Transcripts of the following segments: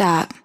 stop.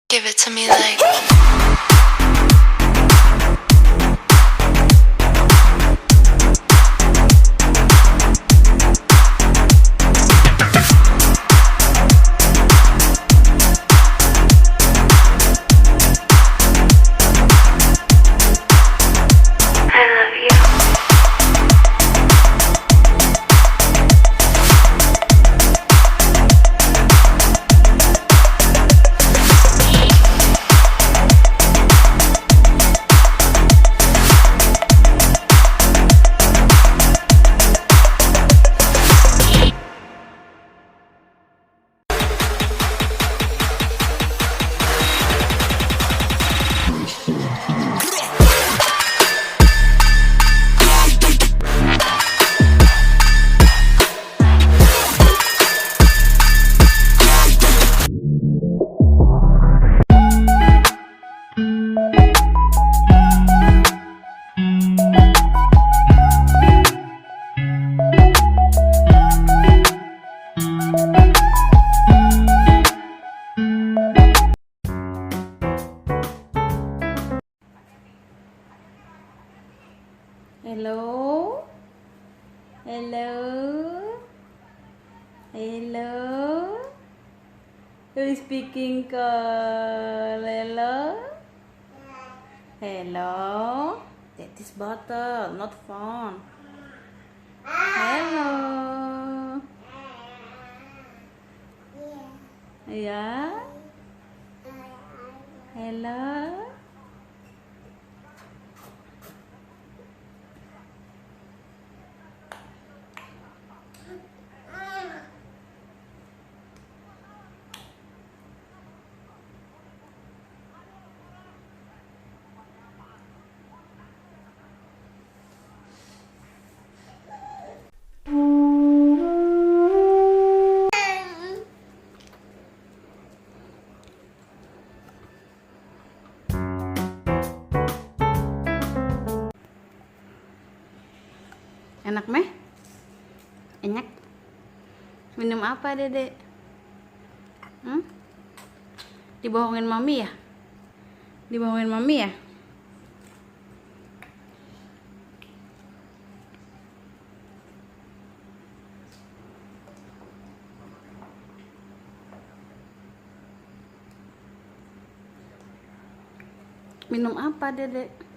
Give it to me like hello, hello, hello. Who is speaking call? Hello, hello. That is bottle, not phone. Hello. Yeah. Hello. Enak meh? Enak? Minum apa dedek? Dibohongin mami ya? Dibohongin mami ya? Minum apa dedek?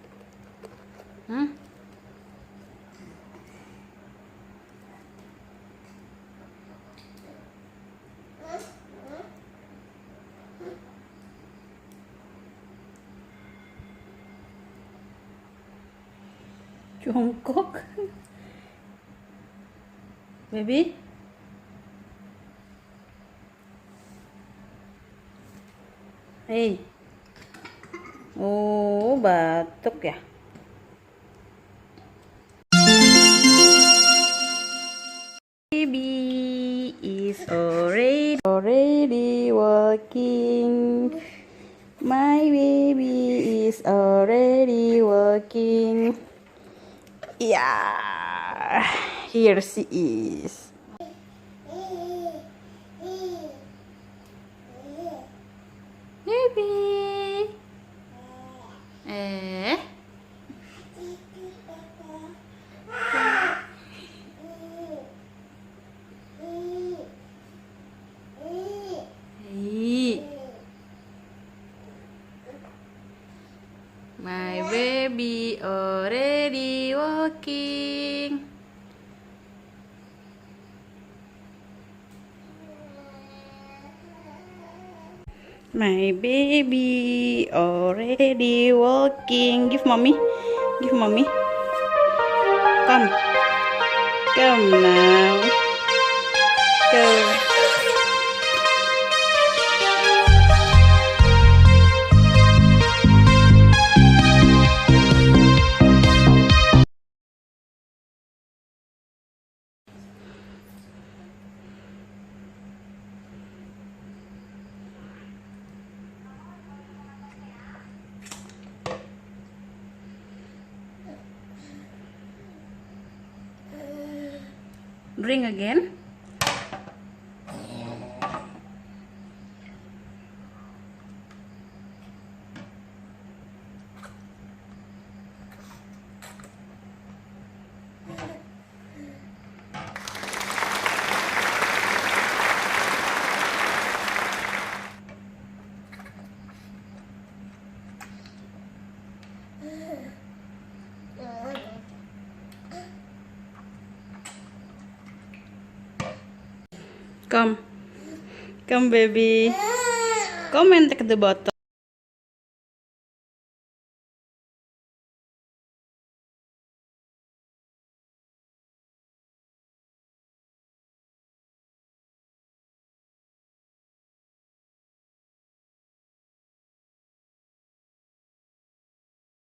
Jongkok. Baby. Hei. Oh, batuk ya. Baby is already walking. My baby is already walking. Yeah, here she is. Baby. Hey. My baby already walking. My baby already walking. Give mommy. Give mommy. Come. Come now. Go. Drink again. Come. Come, baby. Come and take the bottle.